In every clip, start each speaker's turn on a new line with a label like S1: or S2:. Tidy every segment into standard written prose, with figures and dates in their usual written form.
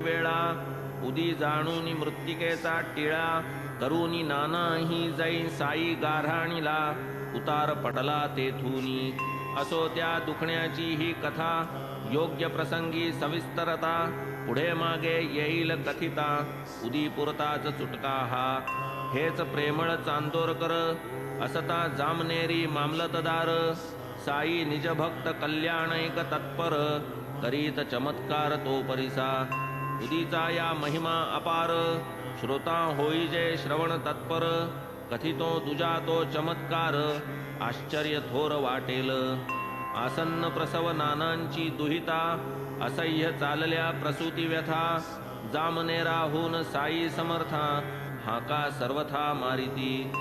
S1: वेळा, उदी जाणूनी मृत्तिकेचा टिळा, करूनी नानाही जाई साई गाऱ्हाणीला, उतार पटला तेथूनी. असो त्या दुखण्याची ही कथा, योग्य प्रसंगी सविस्तरता, पुढे मागे येईल कथिता, उदी पुरताच चुटका हा. हेच प्रेमळ चांदोरकर, असता जामनेरी मामलतदार, साई निजभक्त कल्याणैक तत्पर, करीत चमत्कार तो परिसा. उदीचा या महिमा अपार, श्रोता होई जे श्रवण तत्पर, कथितो तुझा तो चमत्कार, आश्चर्य थोर वाटेल. आसन्न प्रसव नानांची दुहिता, असह्य चालल्या प्रसूती व्यथा, जामनेराहून साई समर्था, हाका सर्वथा मारिती.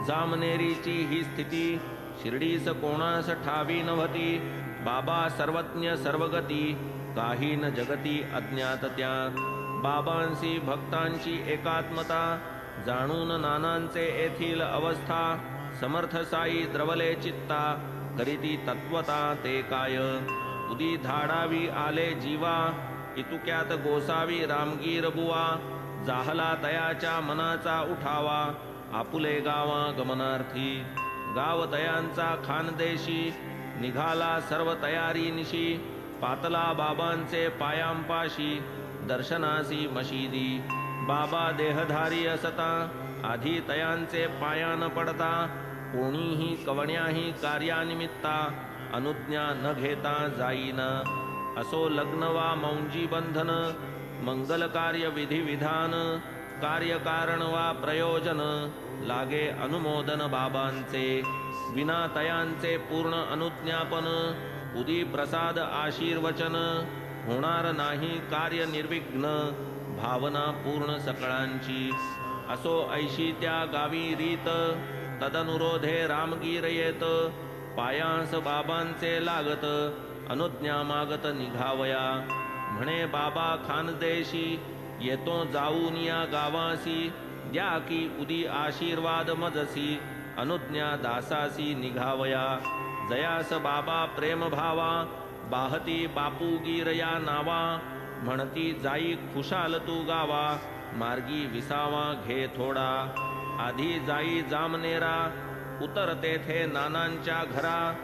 S1: जामनेरीची ही स्थिती, शिर्डीस कोणास ठावी नव्हती. बाबा सर्वज्ञ सर्वगती, काही न जगती अज्ञात त्या. बाबांसी भक्तांची एकात्मता, जाणून नानांचे येथील अवस्था, समर्थ साई द्रवले चित्ता, करीती तत्वता ते काय. उदी धाडावी आले जीवा, इतुक्यात गोसावी रामगीर बुवा, जाहला तयाच्या मनाचा उठावा, आपुले गावा गमनार्थी. गाव तयांचा खानदेशी, निघाला सर्व तयारी निशी, पातला बाबांचे पायांपाशी, दर्शनासी मशिदी. बाबा देहधारी असता, आधी तयांचे पायान पडता, कोणीही कवण्याही कार्यानिमित्ता, अनुज्ञा न घेता जाईन. असो लग्न वा मौंजी बंधन, मंगल कार्य विधी विधान, कार्यकारण वा प्रयोजन, लागे अनुमोदन बाबांचे. विना तयांचे पूर्ण अनुज्ञापन, उदी प्रसाद आशीर्वचन, होणार नाही कार्य निर्विघ्न, भावना पूर्ण सकळांची. असो ऐशी त्या गावी रीत, तदनुरोधे रामगीर येत, पायांस बाबांचे लागत, अनुज्ञा मागत निघावया. म्हणे बाबा खानदेशी, येतो जाऊन या गावासी, द्या की उदी आशीर्वाद मजसी, अनुज्ञा दासासी निघावया. जयास बाबा प्रेम भावा, बाहती बापूगीर या नावा, म्हणती जाई खुशाल तू गावा, मार्गी विसावा घे थोडा. आधी जाई जामनेरा, उतर तेथे नानांच्या घरा,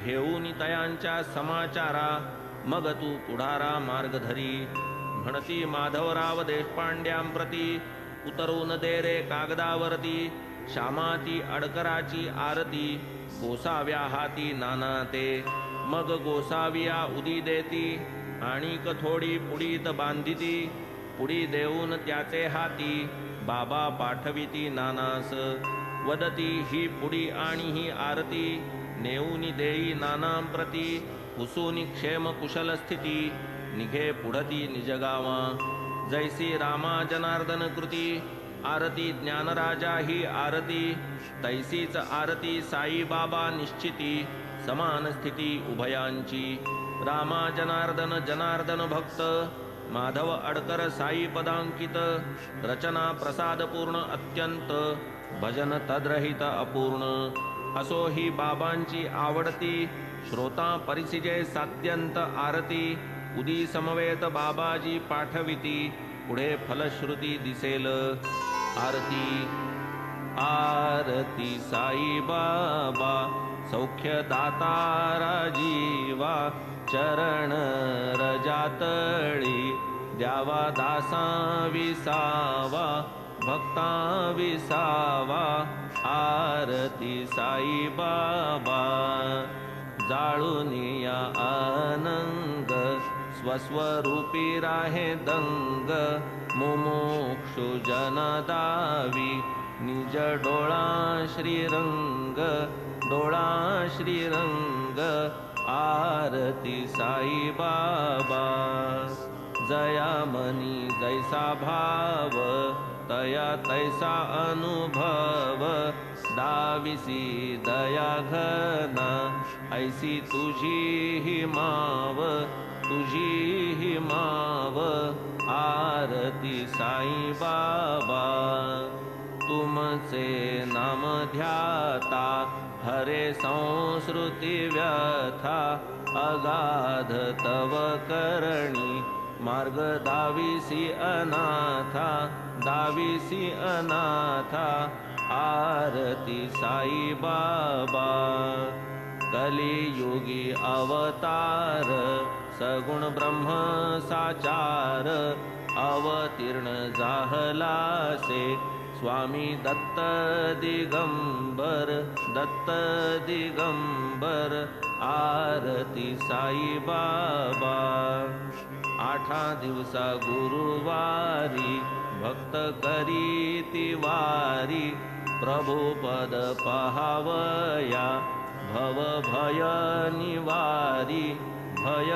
S1: घेऊन तयांच्या समाचारा, मग तू पुढारा मार्ग धरी. म्हणती माधवराव देशपांड्यांप्रती, उतरून दे रे कागदावरती, श्यामाती अडकराची आरती, गोसाव्या हाती नाना ते. मग गोसाविया उदी देती, आणिक थोडी पुडीत बांधिती, पुडी देऊन त्याचे हाती, बाबा पाठविती नानास. वदती ही पुडी आणि ही आरती, नेऊनी देई नानांप्रती, हुसूनी क्षेम कुशल स्थिती, निघे पुढती निजगावा. जैसी रामा जनार्दन कृती, आरती ज्ञानराजा ही आरती, तैसीच आरती साई बाबा निश्चिती, समान स्थिती उभयांची. रामा जनार्दन जनार्दन भक्त, माधव अडकर साई पदांकित, रचना प्रसादपूर्ण अत्यंत, भजन तद्रहित अपूर्ण. असो ही बाबांची आवडती, श्रोता परिसिजे सात्यंत आरती, उदी समवेत बाबाजी पाठविती, पुढे फलश्रुती दिसेल. आरती. आरती साई बाबा, सौख्य दातारा जीवा, चरण रजातळी, द्यावा दासा विसावा, भक्ता विसावा. आरती साई बाबा, जाळूनिया आनंद, स्वस्वरूपी राहे दंग, मुमुक्षु जनदावी, निज डोळा श्रीरंग, डोळा श्रीरंग. आरती साई बाबा, जयामनी जैसा भाव, तया तैसा अनुभव, दाविसी दया घना, ऐसी तुझी ही माव, तुझी ही माव. आरती साई बाबा, तुमचे नाम ध्याता, हरे संस्कृती व्यथा, अगाध तव करणी, मार्ग दाविसी अनाथा, दाविसी अनाथा, आरती साई बाबा. कलियुगी अवतार, सगुण ब्रह्म साचार, अवतीर्ण जाहलासे, स्वामी दत्त दिगंबर, दत्त दिगंबर, आरती साई बाबा. आठा दिवसा गुरुवारी, भक्त करीती वारी, प्रभु पद पहावया, भव भय निवारी, भय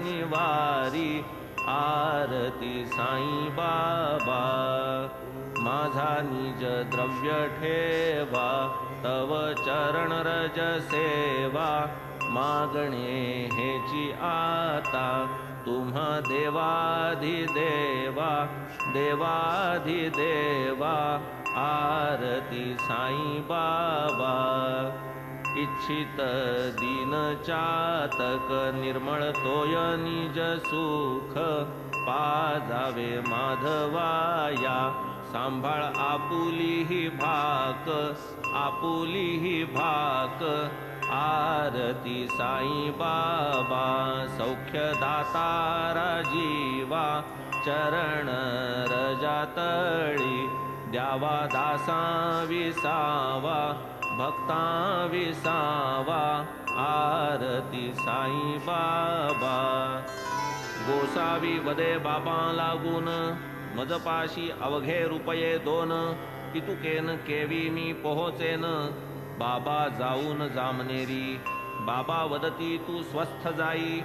S1: निवारी, आरती साई बाबा. माझा निज द्रव्य ठेवा, तव चरण रज सेवा, मागणे हेची आता, तुम्हा देवाधिदेवा, देवाधिदेवा, आरती साई बाबा. इच्छित दीन चातक, निर्मळ तोय निज सुख, पाजावे माधवाया, सांभाळ आपुली भाक, आपुली भाक, आरती साई बाबा. सौख्य दातारा जीवा, चरण रजातळी, द्यावा दासा विसावा, भक्ता विसावा, आरती साई बाबा. गोसावी वदे बाबा लागून, मजपाशी अवघे रुपये 2, पितुकेन केवी मी पोहोचेन, बाबा जाऊन जामनेरी. बाबा वदती तू स्वस्थ जाई,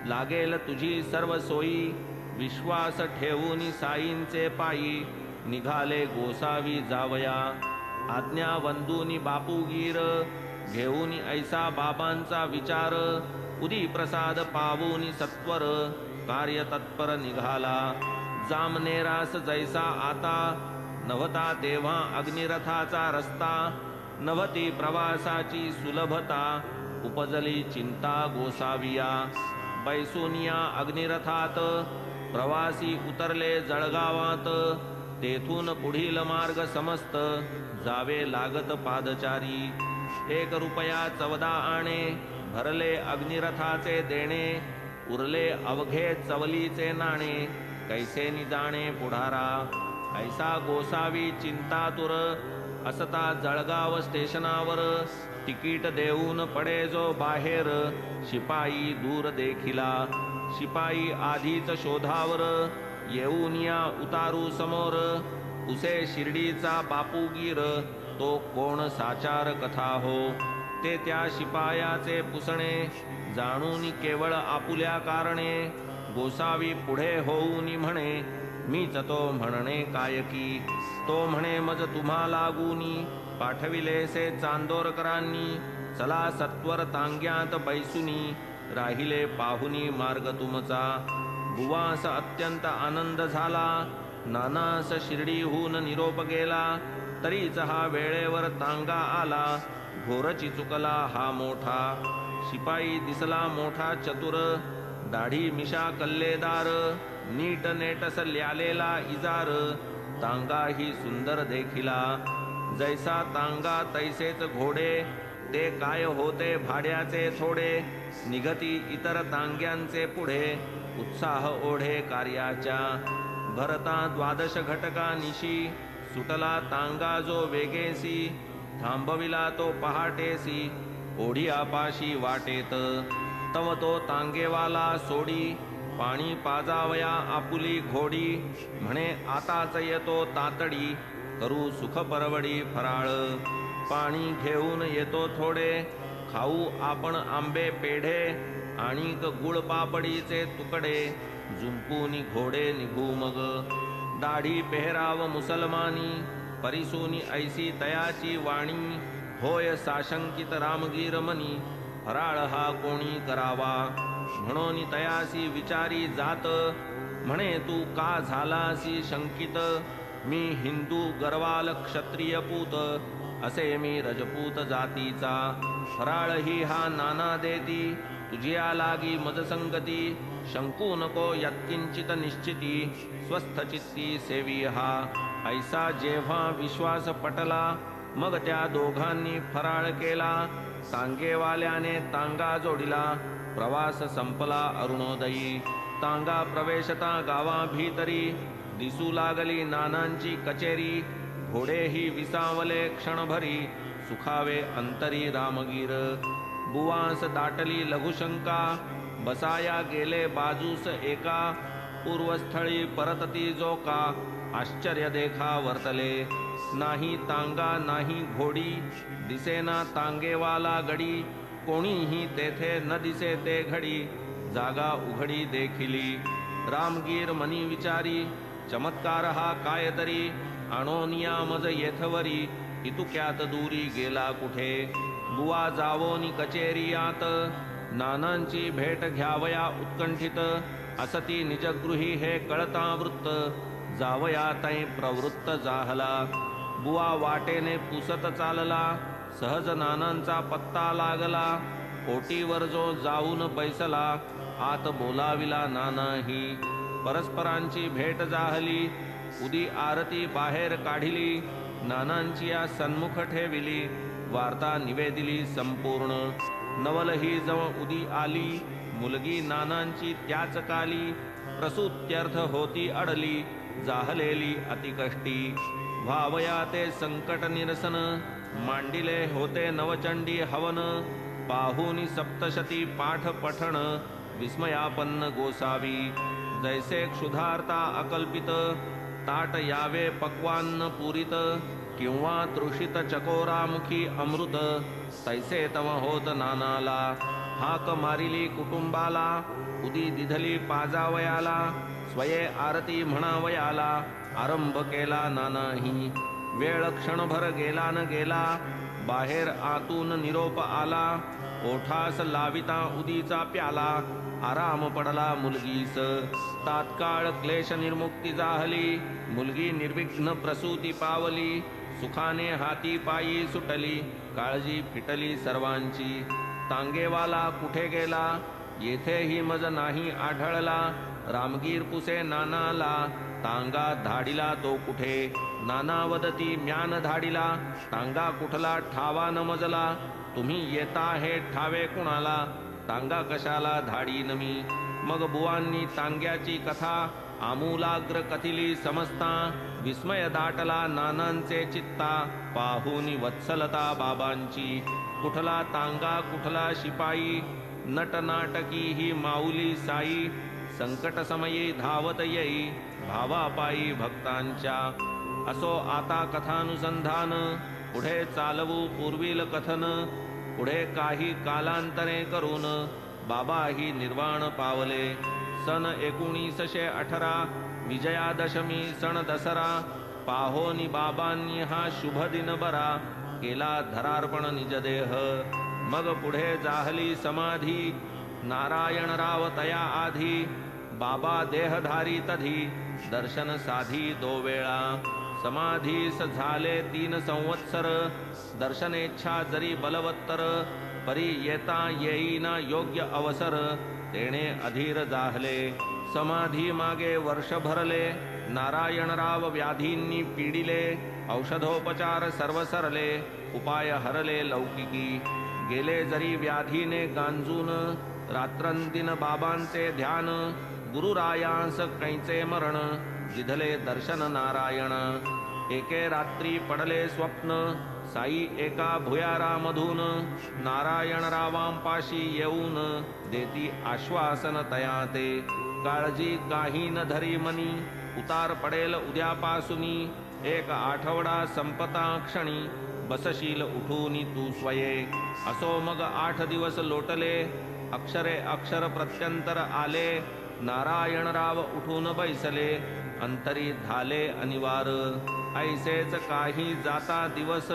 S1: लागेल तुझी सर्व सोयी, विश्वास ठेवून साईंचे पायी, निघाले गोसावी जावया. आज्ञा वंदुनी बापूगीर, घेऊन ऐसा बाबांचा विचार, उदी प्रसाद पावूनी सत्वर, कार्य तत्पर निघाला. जामनेरास जैसा आता, नव्हता तेव्हा अग्निरथाचा रस्ता, नव्हती प्रवासाची सुलभता, उपजली चिंता गोसाविया. बैसुनिया अग्निरथात, प्रवासी उतरले जळगावात, तेथून पुढील मार्ग समस्त, जावे लागत पादचारी. 1 रुपया 14 आणे, भरले अग्निरथाचे देणे, उरले अवघे चवलीचे नाणे, कैसे निजाणे पुढारा. ऐसा गोसावी चिंतातुर, असता जळगाव स्टेशनावर, तिकीट देऊन पडे जो बाहेर, शिपाई दूर देखिला. शिपाई आधीच शोधावर, येऊन या उतारू समोर, उसे शिर्डीचा बापूगीर, तो कोण साचार कथा हो. ते त्या शिपायाचे पुसणे, जाणून केवळ आपुल्या कारणे, गोसावी पुढे होऊन म्हणे, मीच तो म्हणणे कायकी. तो म्हणे मज तुम्हा लागूनी, पाठविलेसे चांदोरकरांनी, चला सत्वर तांग्यात बैसुनी, राहिले पाहुनी मार्ग तुमचा. बुवास अत्यंत आनंद झाला, नानास शिर्डीहून निरोप गेला, तरीच हा वेळेवर तांगा आला, घोरची चुकला हा मोठा. शिपाई दिसला मोठा चतुर, दाढी मिशा कल्लेदार, नीट नेटस ल्यालेला इजार, तांगा ही सुंदर देखिला. जैसा तांगा तैसेच घोडे, ते काय होते भाड्याचे थोडे, निघती इतर तांग्यांचे पुढे, उत्साह ओढे कार्याच्या. भरता 12 घटका निशी, सुटला तांगा जो वेगेसी, थांबविला तो पहाटेसी, ओढी आपाशी वाटेत. तव तो तांगेवाला सोडी, पाणी पाजावया आपुली घोडी, म्हणे आताच येतो तातडी, करू सुख परवडी फराळ. पाणी घेऊन येतो थोडे, खाऊ आपण आंबे पेढे, आणिक गुळ पापडीचे तुकडे, जुंपूनी घोडे निघू मग. दाढी पेहराव मुसलमानी, परिसूनी ऐसी तयाची वाणी, होय साशंकित रामगीर मनी, फराळ हा कोणी करावा. म्हणून तयासी विचारी जात, म्हणे तू का झालासी शंकित, मी हिंदू गर्वाल क्षत्रिय पूत, असे मी रजपूत जातीचा. फराळ ही हा नाना देती, तुझिया लागी मजसंगती, शंकू नको यत्किंचित निश्चिती स्वस्थचित्ती सेवी हा. ऐसा जेव्हा विश्वास पटला मग त्या दोघांनी फराळ केला. तांगेवाल्याने तांगा जोडिला प्रवास संपला अरुणोदयी. तांगा प्रवेशता गावा भीतरी दिसू लागली नानांची कचेरी. घोडेही विसावले क्षणभरी सुखावे अंतरी रामगीर. बुवांस दाटली लघुशंका बसाया गेले बाजूस एका. पूर्वस्थळी परतती जो का आश्चर्य देखा वर्तले. नाही तांगा नाही घोडी दिसेना तांगेवाला गडी. कोणीही तेथे न दिसे ते घडी जागा उघडी देखिली. रामगीर मनी विचारी चमत्कार हा काय तरी. आणोनिया मज येथवरी इतुक्यात दूरी गेला कुठे. बुवा जावोनी कचेरियात नानांची भेट घ्यावया उत्कंठित. असती निजगृही हे कळता वृत्त जावया तै प्रवृत्त जाहला. बुवा वाटेने पुसत चालला सहज नानांचा पत्ता लागला. ओटीवर जो जाऊन बैसला आत बोलाविला नानाही. परस्परांची भेट जाहली उदी आरती बाहेर काढिली. नानांची या सन्मुख ठेविली वार्ता निवेदिली संपूर्ण. नवल ही जवळ उदी आली मुलगी नानांची त्याच काली. प्रसूत्यर्थ होती अडली जाहलेली अतिकष्टी. व्हावया ते संकट निरसन मांडिले होते नवचंडी हवन. पाहुनी सप्तशती पाठ पठण विस्मयापन्न गोसावी. जैसे क्षुधार्ता अकल्पित ताट यावे पक्वान्न पुरित. किंवा तृषित चकोरामुखी अमृत तैसे तव होत नानाला. हाक मारिली कुटुंबाला उदी दिधली पाजावयाला. स्वये आरती म्हणावयाला आरंभ केला नानाही. वेळ क्षणभर गेला न गेला बाहेर आतून निरोप आला. ओठास लाविता उदीचा प्याला आराम पडला मुलगीस. तात्काळ क्लेश निर्मुक्ती जाहली मुलगी निर्विघ्न प्रसूती पावली. सुखाने हाती पायी सुटली काळजी फिटली सर्वांची. तांगेवाला कुठे गेला येथेही मज नाही आढळला. रामगीर पुसे नानाला तांगा धाडिला तो कुठे. नानावदती म्यान धाडिला तांगा कुठला ठावा न मजला. तुम्ही येता हे ठावे कुणाला तांगा कशाला धाडीन मी. मग बुवांनी तांग्याची कथा आमूलाग्र कथिली समजता. विस्मय दाटला नानांचे चित्ता पाहुनी वत्सलता बाबांची. कुठला तांगा कुठला शिपाई नटनाटकी ही माऊली साई. संकट समयी धावत येई भावापायी भक्तांच्या. असो आता कथानुसंधान पुढे चालवू पूर्वील कथन. पुढे काही कालांतरे करून बाबाही निर्वाण पावले. सन 1918 विजयादशमी सण दसरा. पाहोनी बाबांनी हा शुभ दिन बरा केला धरार्पण निजदेह. मग पुढे जाहली समाधी नारायणराव तया आधी. बाबा देहधारी तधी दर्शन साधी 2 वेळा. समाधीस झाले 3 संवत्सर दर्शनेच्छा जरी बलवत्तर. परी येता येईना योग्य अवसर तेणे अधीर जाहले. समाधी मागे वर्ष भरले नारायणराव व्याधींनी पीडिले. औषधोपचार सर्व सरले उपाय हरले लौकिकी. गेले जरी व्याधीने गांजून रात्रंदिन बाबांचे ध्यान. गुरुरायांस कैचे मरण जिधले दर्शन नारायण. एके रात्री पडले स्वप्न साई एका भुयारामधून. नारायणरावांपाशी येऊन देती आश्वासन तया ते. काळजी काही न धरी मनी उतार पडेल उद्यापासूनी. 1 आठवडा संपता क्षणी बसशील उठूनी तू स्वये. असो मग 8 दिवस लोटले अक्षरे अक्षर प्रत्यंतर आले. नारायणराव उठून बैसले अंतरी झाले अनिवार. ऐसेच काही जाता दिवस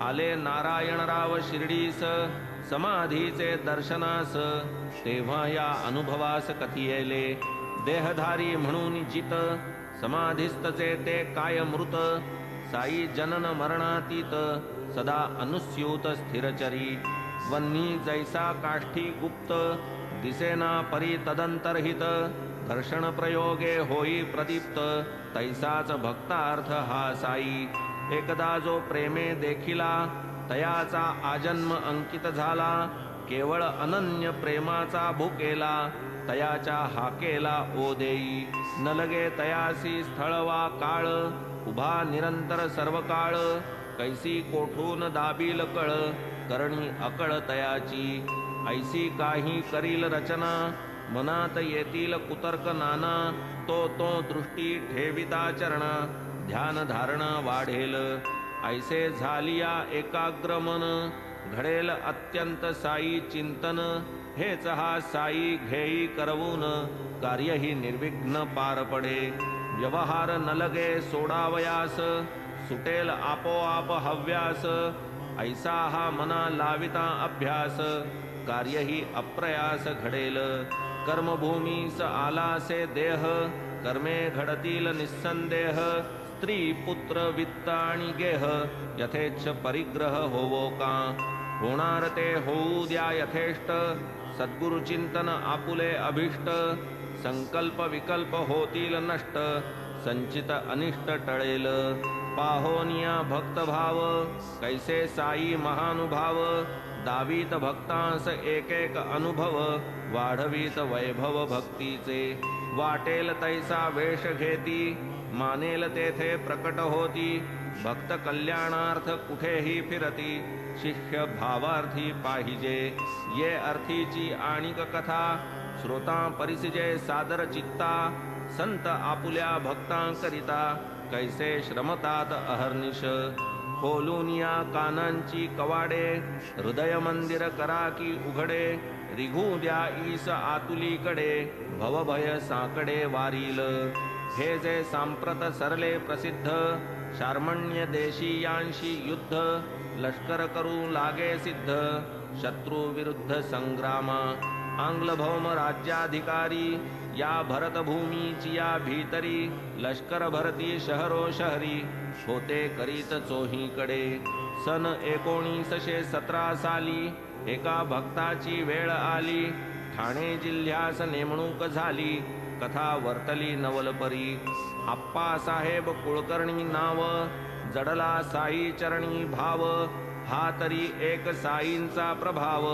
S1: आले नारायणराव शिर्डीस. समाधीचे दर्शनास तेव्हा या अनुभवास कथियेले. देहधारी म्हणून जित समाधीस्तचे ते काय मृत. साई जनन मरणातीत सदा अनुस्यूत स्थिरचरी. वन्नी जैसा काष्ठी गुप्त दिसेना परी तदंतरहित घर्षण प्रयोगे होई प्रदीप्त तैसाच भक्तार्थ हा साई एकदा जो प्रेमे देखिला तयाचा आजन्म अंकित झाला केवळ अनन्य प्रेमाचा भुकेला तयाच्या हाकेला ओ देई न लगे तयासी स्थळ वा काळ उभा निरंतर सर्व काळ कैसी कोठून दाबील कळ करणी अकळ तयाची ऐसी काही करील रचना मनात येतील कुतर्क नाना तो दृष्टी ठेविता चरणा ध्यान धारणा वाढेल ऐसे झालिया एकाग्र मन घडेल अत्यंत साई चिंतन हेच हा साई घेई करवून कार्यही निर्विघ्न पार पडे व्यवहार न लगे सोडावयास सुटेल आपोआप हव्यास ऐसा हा मना लाविता अभ्यास कार्यही अप्रयास घडेल कर्मभूमीस आलासे देह कर्मे घडतील निस्संदेह स्त्री पुत्र वित्त आणि गेह यथेच्छ परिग्रह होवो का होणार ते होऊ द्या यथेष्ट सद्गुरु चिंतन आपुले अभिष्ट संकल्प विकल्प होतील नष्ट संचित अनिष्ट टळेल पाहोनिया भक्तभाव कैसे साई महानुभाव दावीत भक्तांस एक एक अनुभव वाढवीत वैभव भक्तीचे वाटेल तैसा वेश घेती मानेल तेथे प्रकट होती भक्त कल्याणार्थ कुठेही फिरती शिष्य भावार्थी पाहिजे ये अर्थीची आणिक कथा श्रोता परिसिजे सादर चित्ता संत आपुल्या भक्तांकरिता कैसे श्रमतात अहर्निश खोलूनिया कानांची कवाडे हृदय मंदिर करा की उघडे रिघू द्या ईस आतुलीकडे भवभय साकडे वारील हे जे सांप्रत सरले प्रसिद्ध शार्मण्य देशीयांशी युद्ध लष्कर करू लागे सिद्ध शत्रू विरुद्ध संग्रामा आंग्ल भौम राज्याधिकारी या भरतभूमीची या भीतरी लष्कर भरती शहरो शहरी होते करीत चोहीकडे सन 1917 साली एका भक्ताची वेळ आली ठाणे जिल्ह्यास नेमणूक झाली कथा वर्तली नवलपरी आप्पासाहेब कुलकर्णी नाव जडला साई चरणी भाव हा तरी एक साईंचा प्रभाव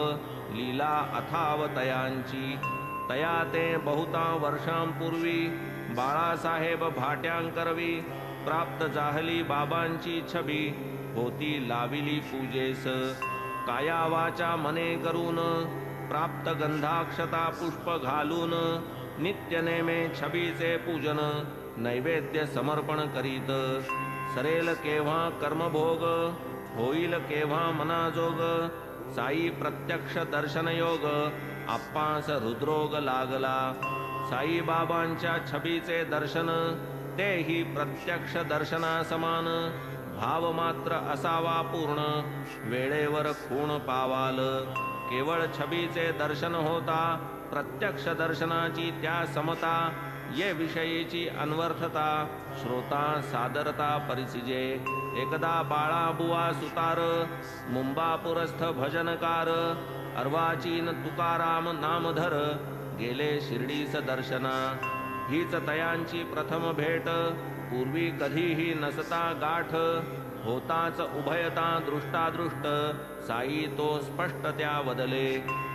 S1: लीला अथाव तयांची तया ते बहुता वर्षांपूर्वी बाळासाहेब भाट्यांकरवी प्राप्त जाहली बाबांची छबी होती लाविली पूजेस काया वाचा मने करून प्राप्त गंधाक्षता पुष्प घालून नित्य नेमे छबीचे पूजन नैवेद्य समर्पण करीत सरेल केव्हा कर्मभोग होईल केव्हा मनाजोग साई प्रत्यक्ष दर्शन योग आप्पास हृदरोग लागला साई बाबांच्या छबीचे दर्शन तेही प्रत्यक्ष दर्शना समान भाव मात्र असावा पूर्ण वेळेवर खूण पावाल केवळ छबीचे दर्शन होता प्रत्यक्ष दर्शनाची त्या समता ये विषयीची अन्वर्थता श्रोता सादरता परिसिजे एकदा बाळाबुवा सुतार मुंबापुरस्थ भजनकार अर्वाचीन तुकाराम नामधर गेले शिर्डीस दर्शना हीच तयांची प्रथम भेट पूर्वी कधीही नसता गाठ होताच उभयता दृष्टादृष्ट साई तो स्पष्ट त्या वदले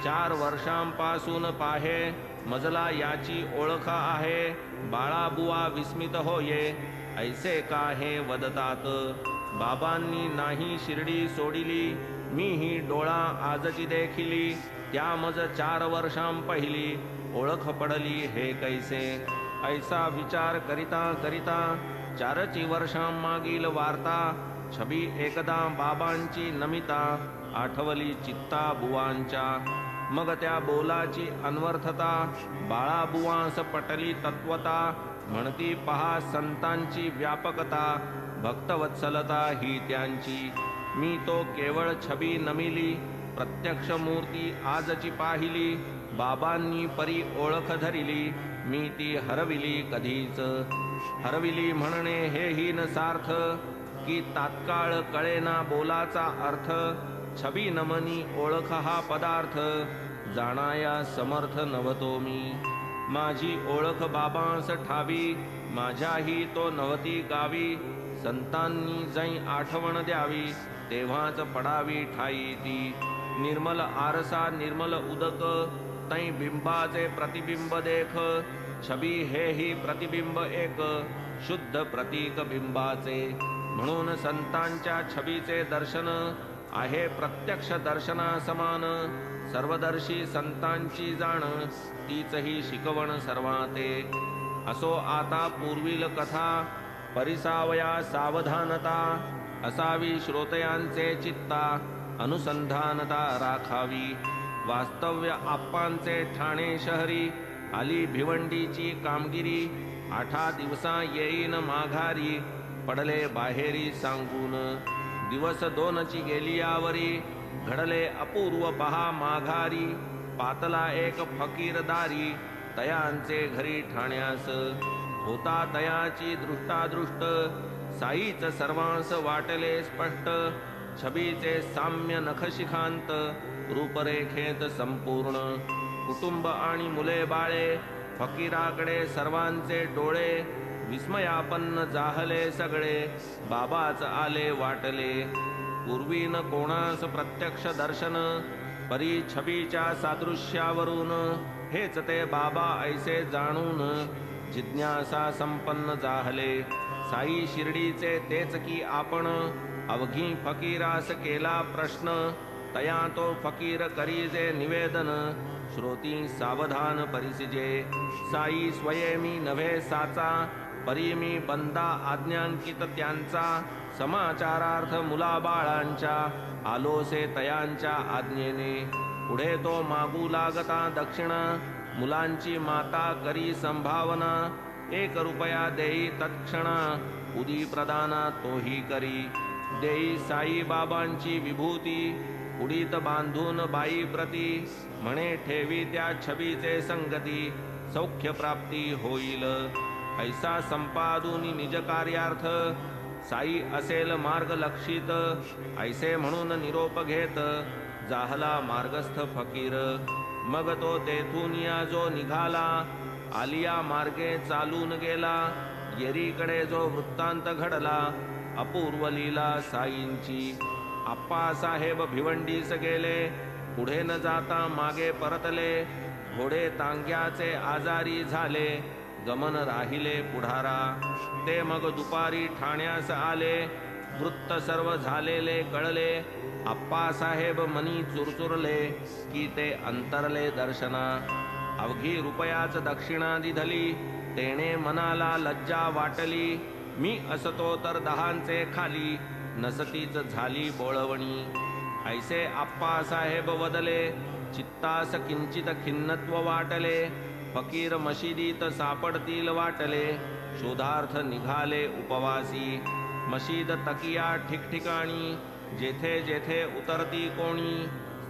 S1: 4 वर्षांपासून पाहे मजला याची ओळख आहे बाळाबुवा विस्मित होये ऐसे का हे वदतात बाबांनी नाही शिर्डी सोडिली मीही डोळा आजची देखिली त्या मज 4 वर्षां पहिली ओळख पडली हे कैसे ऐसा विचार करिता करिता 4 वर्षां मागील वार्ता छबी एकदा बाबांची नमिता आठवली चित्ता बुवांच्या मग त्या बोलाची अन्वर्थता बाळाबुवांस पटली तत्वता म्हणती पहा संतांची व्यापकता भक्तवत्सलता ही त्यांची मी तो केवळ छबी नमिली प्रत्यक्ष मूर्ती आजची पाहिली बाबांनी परी ओळख धरिली मी ती हरविली कधीच हरविली म्हणणे हेही न सार्थ की तात्काळ कळेना बोलाचा अर्थ छबी नमनी ओळख हा पदार्थ जाणाया समर्थ नव्हतो मी. माझी ओळख बाबांस ठावी, माझ्याही तो नव्हती गावी. संतांनी जै आठवण द्यावी, तेव्हाच पडावी ठाई ती. निर्मल आरसा निर्मल उदक, तै बिंबाचे प्रतिबिंब देख. छबी हेही प्रतिबिंब एक, शुद्ध प्रतीक बिंबाचे. म्हणून संतांच्या छबीचे दर्शन आहे प्रत्यक्ष दर्शना समान. सर्वदर्शी संतांची जाण, तीचही शिकवण सर्वाते. असो आता पूर्वील कथा, परिसावया सावधानता. असावी श्रोतयांचे चित्ता, अनुसंधानता राखावी. वास्तव्य आप्पांचे ठाणे शहरी, आली भिवंडीची कामगिरी. 8 दिवसा येईन माघारी, पडले बाहेरी सांगून. दिवस 2ची गेली यावरी, घडले अपूर्व पहा माघारी. पातला एक फकीरदारी, तयांचे घरी ठाण्यास. होता तयाची दृष्टादृष्ट, साईच सर्वांस वाटले स्पष्ट. छबीचे साम्य नखशिखांत, रूपरेखेत संपूर्ण. कुटुंब आणि मुले बाळे, फकीराकडे सर्वांचे डोळे. विस्मयापन्न जाहले सगळे, बाबाच आले वाटले. पूर्वी न कोणास प्रत्यक्ष दर्शन, परी छबीच्या सादृश्यावरून. हेच ते बाबा ऐसे जाणून, जिज्ञासा संपन्न जाहले. साई शिर्डीचे तेच की आपण, अवघी फकीरास केला प्रश्न. तया तो फकीर करीजे निवेदन, श्रोती सावधान परिसिजे. साई स्वयेमी नव्हे साचा, परी मी बंदा आज्ञांकित त्यांचा. समाचारार्थ मुलाबाळांच्या, आलोसे तयांच्या आज्ञेने. पुढे तो मागू लागता दक्षिणा, मुलांची माता करी संभावना. 1 रुपया देई तत्क्षणा, उदी प्रदाना तोही करी. देई साई बाबांची विभूती, उडीत बांधून बाई प्रती. म्हणे ठेवी त्या छबीचे संगती, सौख्य प्राप्ती होईल. ऐसा संपादूनी निज कार्यार्थ, साई असेल मार्ग लक्षित. ऐसे म्हणून निरोप घेत, जाहला मार्गस्थ फकीर. मग तो तेथून या जो निघाला, आलिया मार्गे चालून गेला. येरीकडे जो वृत्तांत घडला, अपूर्व लीला साईंची. आप्पासाहेब भिवंडीस गेले, पुढे न जाता मागे परतले. घोडे तांग्याचे आजारी झाले, गमन राहिले पुढारा. ते मग दुपारी ठाण्यास आले, वृत्त सर्व झालेले कळले. आप्पासाहेब मनी चुरचुरले, की ते अंतरले दर्शना. अवघी रुपयाच दक्षिणा दिधली, तेने मनाला लज्जा वाटली. मी असतो तर 10चे खाली, नसतीच झाली बोळवणी. ऐसे आप्पासाहेब वदले, चित्तास किंचित खिन्नत्व वाटले. फकीर मशिदीत सापडतील वाटले, शोधार्थ निघाले उपवासी. मशीद तकिया ठिकठिकाणी, जेथे जेथे उतरती कोणी.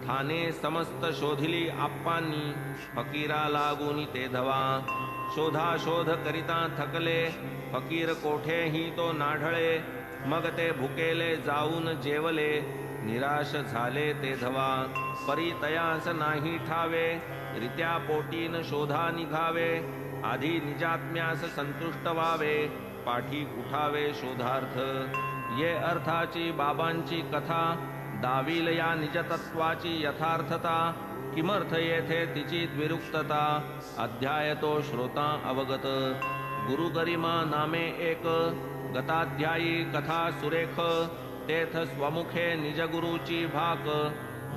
S1: स्थाने समस्त शोधिली आप्पांनी, फकीरा लागून ते धवा. शोधाशोध करिता थकले, फकीर कोठेही तो नाढळे. मग ते भुकेले जाऊन जेवले, निराश झाले ते धवा. परी तयास नाही ठावे, रित्या पोटीन शोधा निघावे. आधी निजात्म्यास संतुष्ट व्हावे, पाठी उठावे शोधार्थ. ये अर्थाची बाबांची कथा, दाविल या निजतत्वाची यथार्थता. किमर्थ येथे तिची द्विरुक्तता, अध्याय तो श्रोता अवगत. गुरुगरिमा नामे एक, गताध्यायी कथा सुरेख. तेथ स्वमुखे निजगुरुची भाक,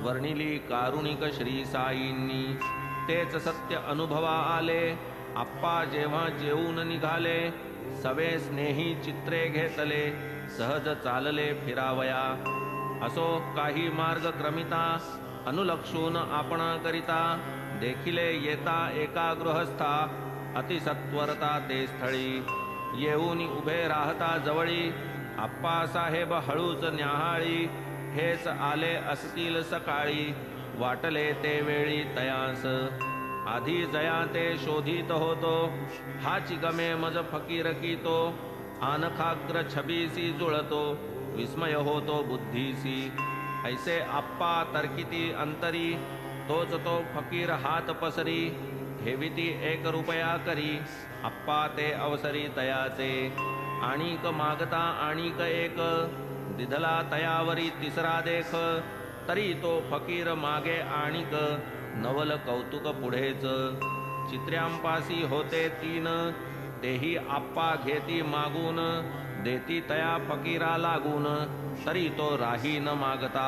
S1: वर्णिली कारुणिक श्री साईंनी. तेच सत्य अनुभवा आले, आप्पा जेव्हा जेवून निघाले. सवे स्नेही चित्रे घेतले, सहज चालले फिरावया. असो काही मार्ग क्रमिता, अनुलक्षून आपणा करिता. देखिले येता एका गृहस्था, अतिसत्वरता ते स्थळी. येऊन उभे राहता जवळी, आप्पासाहेब हळूच न्याहाळी. हेच आले असतील सकाळी, वाटले ते वेळी तयास. आधी जया ते शोधित होतो, हाची गमे मज फकीर की तो. आनखाग्र छबीसी जुळतो, विस्मय होतो बुद्धीसी. ऐसे आप्पा तर्किती अंतरी, तोच तो फकीर हात पसरी ठेविती 1 रुपया करी आप्पा ते अवसरी तयाचे आणिक मागता आणिक एक दिधला तयावरी तिसरा देख तरी तो फकीर मागे आणिक नवल कौतुक पुढेच चित्र्यांपासी होते 3 तेही आप्पा घेती मागून देती तया फकीरा लागून तरी तो राही न मागता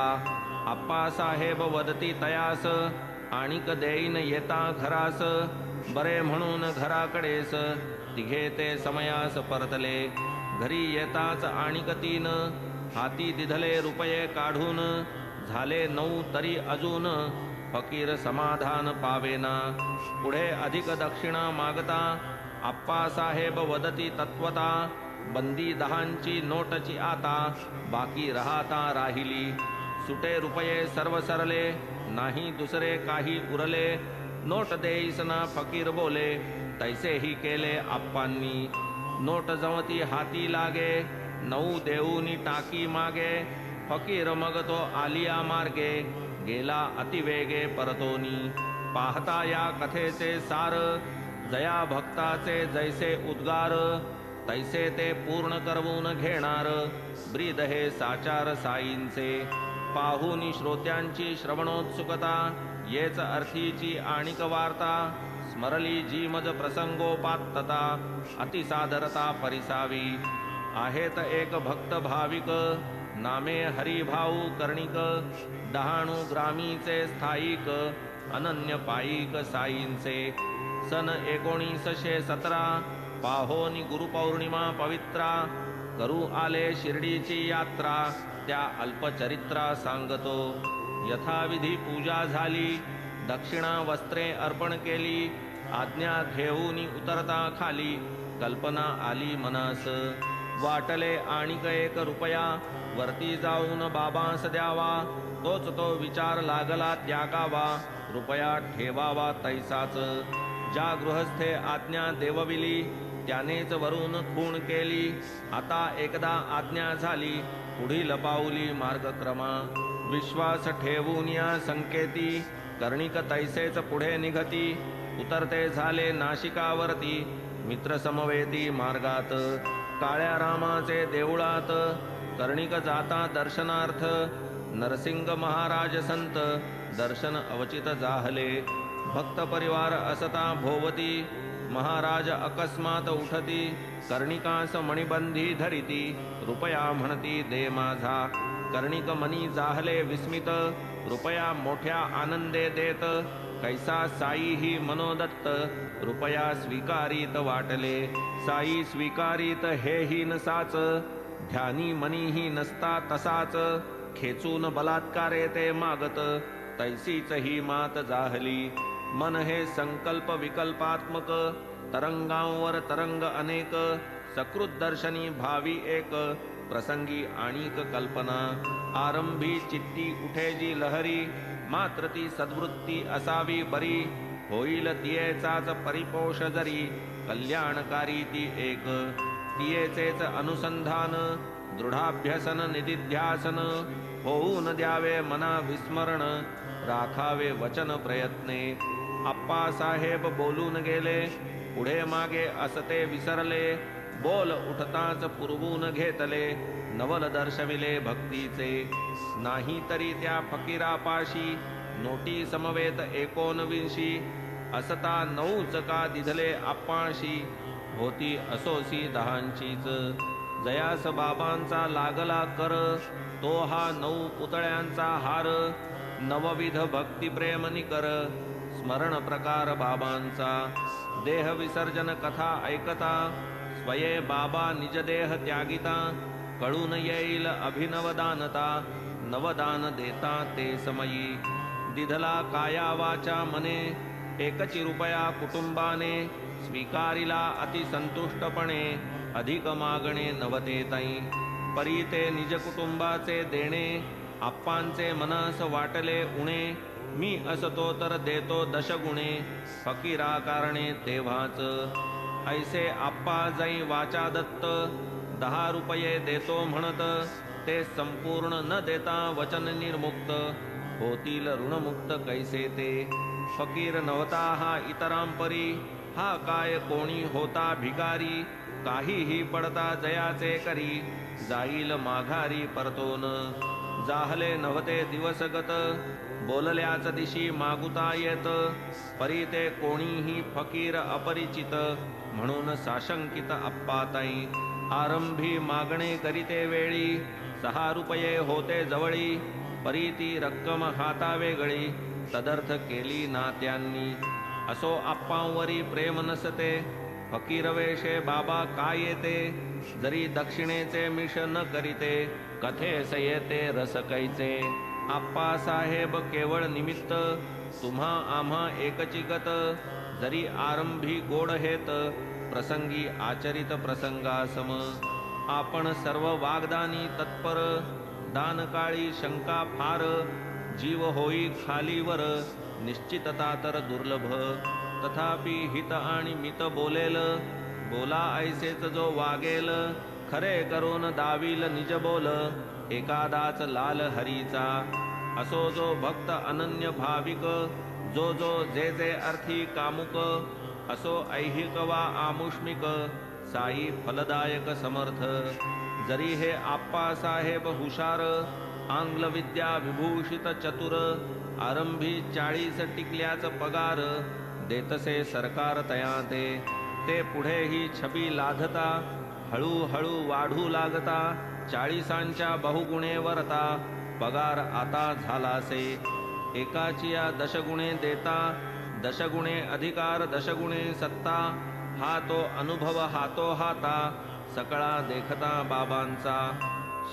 S1: आप्पा साहेब वदती तयास आणिक देईन येता घरास बरे म्हणून घराकडेस तिघे ते समयास परतले घरी येताच आणिक 3 हाती दिधले रुपये काढून झाले 9 तरी अजून फकीर समाधान पावेना पुढे अधिक दक्षिणा मागता आप्पा साहेब वदती तत्वता बंदी 10ची नोटची आता बाकी राहता राहिली सुटे रुपये सर्व सरले नाही दुसरे काही उरले नोट देईसना फकीर बोले तैसेही केले आप्पांनी नोट जमती हाती लागे 9 देऊनी टाकी मागे फकीर मग तो आलिया मार्गे गेला अतिवेगे परतोनी पाहता या कथेचे सार जया भक्ताचे जैसे उद्गार तैसे ते पूर्ण करवून घेणार ब्रीद हे साचार साईंचे पाहुनी श्रोत्यांची श्रवणोत्सुकता येच अर्थीची आणिक वार्ता स्मरली जी मज प्रसंगोपात्तता अतिसादरता परिसावी आहेत एक भक्त भाविक नामे हरिभाऊ कर्णिक डहाणू ग्रामीचे स्थायिक अनन्य पायिक साईंचे सन 1917 पाहोनी गुरुपौर्णिमा पवित्रा करू आले शिर्डीची यात्रा त्या अल्पचरित्रा सांगतो यथाविधी पूजा झाली दक्षिणा वस्त्रे अर्पण केली आज्ञा घेऊनी उतरता खाली कल्पना आली मनास वाटले आणिक 1 रुपया वरती जाऊन बाबांस द्यावा तोच तो विचार लागला त्यागावा रुपया ठेवावा तैसाच ज्या गृहस्थे आज्ञा देवविली त्यानेच वरून खूण केली आता एकदा आज्ञा झाली पुढील पाऊली मार्गक्रमा विश्वास ठेवून या संकेती कर्णिक तैसेच पुढे निघती उतरते झाले नाशिकावरती मित्र समवेती मार्गात काळ्या रामाचे देऊळात कर्णिक जाता दर्शनार्थ नरसिंग महाराज संत दर्शन अवचित जाहले भक्त परिवार असता भोवती महाराज अकस्मात उठती कर्णिकास मणिबंधी धरिती रुपया म्हणती दे माझा कर्णिक मनी जाहले विस्मित रुपया मोठ्या आनंदे देत कैसा साई ही मनोदत्त रुपया स्वीकारित वाटले साई स्वीकारित हे ही नसाच ध्यानी मनीही नसता तसाच खेचून बलात्कारे ते मागत तैसीच ही मात जाहली मन हे संकल्प विकल्पात्मक तरंगांवर तरंग अनेक सकृत दर्शनी भावी एक प्रसंगी आणिक कल्पना आरंभी चित्ती उठे जी लहरी मात्र ती सद्वृत्ती असावी बरी होईल तियेचाच परिपोष जरी कल्याणकारी ती एक तियेचेच अनुसंधान दृढाभ्यसन निदिध्यासन होऊन द्यावे मना विस्मरण राखावे वचन प्रयत्ने आप्पा साहेब बोलून गेले पुढे मागे असते विसरले बोल उठताच पुरवून घेतले नवल दर्शविले भक्तीचे नाही तरी त्या फकीरापाशी नोटी समवेत 19 असता 9च का दिधले आप्पाशी होती असोसी 10चीच जयास बाबांचा लागला कर तो हा 9 पुतळ्यांचा हार नवविध भक्ती प्रेम निकर स्मरण प्रकार बाबांचा देह विसर्जन कथा ऐकता स्वये बाबा निज देह त्यागिता कळून येईल अभिनवदानता नवदान देता ते समयी दिधला काया वाचा मने 1 रुपया कुटुंबाने स्वीकारिला अतिसंतुष्टपणे अधिक मागणे नवते तई परी ते निज कुटुंबाचे देणे आप्पांचे मनस वाटले उणे मी असतो तर देतो 10 गुणे फकीरा कारणे तेव्हाच ऐसे आप्पा जाई वाचा दत्त 10 रुपये देतो म्हणत ते संपूर्ण न देता वचन निर्मुक्त होतील ऋणमुक्त कैसे ते. फकीर नव्हता हा इतरांपरी, हा काय कोणी होता भिकारी. काहीही पडता जयाचे करी, जाईल माघारी परतोन. जाहले नव्हते दिवसगत, बोलल्याच दिशी मागुता येत. परी ते कोणीही फकीर अपरिचित, म्हणून साशंकित आप्पाताई. आरंभी मागणे करीते वेळी, 6 रुपये होते जवळी. परी ती रक्कम हाता वेगळी, तदर्थ केली ना त्यांनी. असो आप्पांवरी प्रेम नसते, फकीर वेशे बाबा काय येते. जरी दक्षिणेचे मिश न करीते, कथेस येते रस कैचे. आप्पा साहेब केवळ निमित्त, तुम्हा आम्हा एकची गत. जरी आरंभी गोड हेत, प्रसंगी आचरित प्रसंगासम. आपण सर्व वाग्दानी तत्पर, दानकाळी शंका फार. जीव होई खालीवर, निश्चितता तर दुर्लभ. तथापि हित आणि मित बोलेल, बोला ऐसेच जो वागेल. खरे करून दावील निज बोल, एकादाच लाल हरीचा. असो जो भक्त अनन्य भाविक, जो जो जे जे अर्थी कामुक. असो ऐहिक वा आमुष्मिक, साई फलदायक समर्थ. जरी हे आप्पा साहेब हुशार, आंग्ल विद्या विभूषित चतुर. आरंभी 40 टिकल्याच पगार, देतसे सरकार तया ते. ते पुढेही छबी लाधता, हळूहळू वाढू लागता. 40च्या बहुगुणे वरता, पगार आता झालासे. एकाची या 10 गुणे देता, 10 गुणे अधिकार 10 गुणे सत्ता. हा तो अनुभव हातो हाता, सकळा देखता बाबांचा.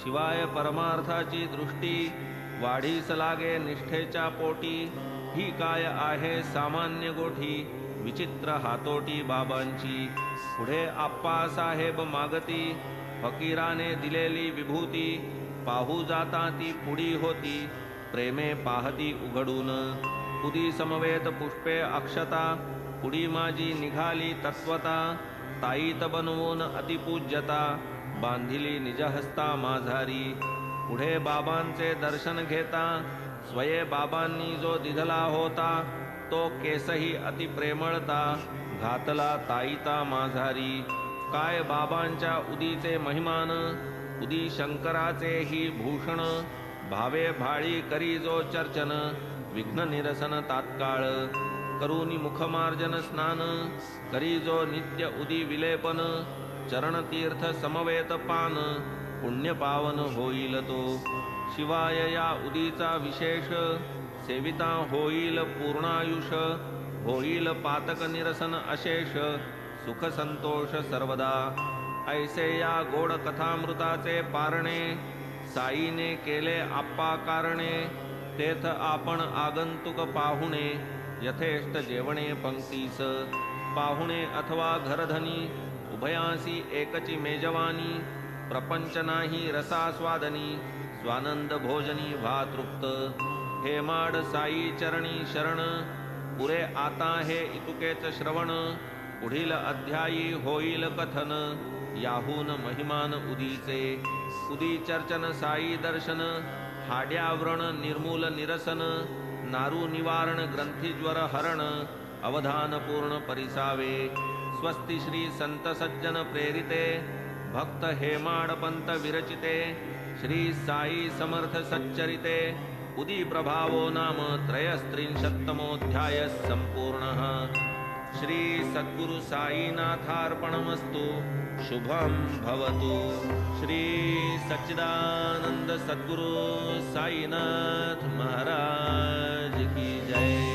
S1: शिवाय परमार्थाची दृष्टी, वाढीस लागे निष्ठेच्या पोटी. ही काय आहे सामान्य गोठी, विचित्र हातोटी बाबांची. पुढे आप्पा साहेब मागती, फकीराने दिलेली विभूती. पाहू जाता ती पुडी होती, प्रेमे पाहती उघडून. उदी समवेत पुष्पे अक्षता, पुडी माझी निघाली तत्वता. ताईत बनवून अतिपूज्यता, बांधिली निजहस्ता माझारी. पुढे बाबांचे दर्शन घेता, स्वये बाबांनी जो दिधला होता. तो केसही अति प्रेमळता, घातला ताईता माझारी. काय बाबांच्या उदीचे महिमान, उदी शंकराचे ही भूषण. भावे भाळी करी जो चर्चन, विघ्न निरसन तात्काळ. करूनी मुखमार्जन स्नान, करी जो नित्य उदी विलेपन. चरणतीर्थ समवेत पान, पुण्य पावन होईल तो. शिवाय या उदीचा विशेष, सेविता होईल पूर्णायुष. होईल पातक निरसन अशेष, सुख संतोष सर्वदा. ऐसे या गोड कथामृताचे पारणे, साईने केले आप्पा कारणे. तेथ आपण आगंतुक पाहुणे, यथेष्ट जेवणे पंक्तीस. पाहुणे अथवा घरधनी, उभयांसी एकची मेजवानी. प्रपंच नाही रसास्वादनी, स्वानंद भोजनी भातृप्त. हे माड साई चरणी शरण, पुरे आता हे इतुकेच श्रवण. पुढील अध्यायी होईल कथन, याहून महिमान उदीचे. उदी चर्चन साई दर्शन, हाड्याव्रण निर्मूल निरसन. नारू निवारण ग्रंथीज्वर हरण, अवधान पूर्ण परिसावे. स्वस्ति श्री संत सज्जन प्रेरिते, भक्त हेमाड पंत विरचिते. श्री साई समर्थ सच्चरिते, उदी प्रभावो नाम 33तमोऽध्यायः संपूर्णः. श्री सद्गुरु साईनाथार्पणमस्तु. शुभं भवतु. श्री सच्चिदानंद सद्गुरु साईनाथ महाराज की जय.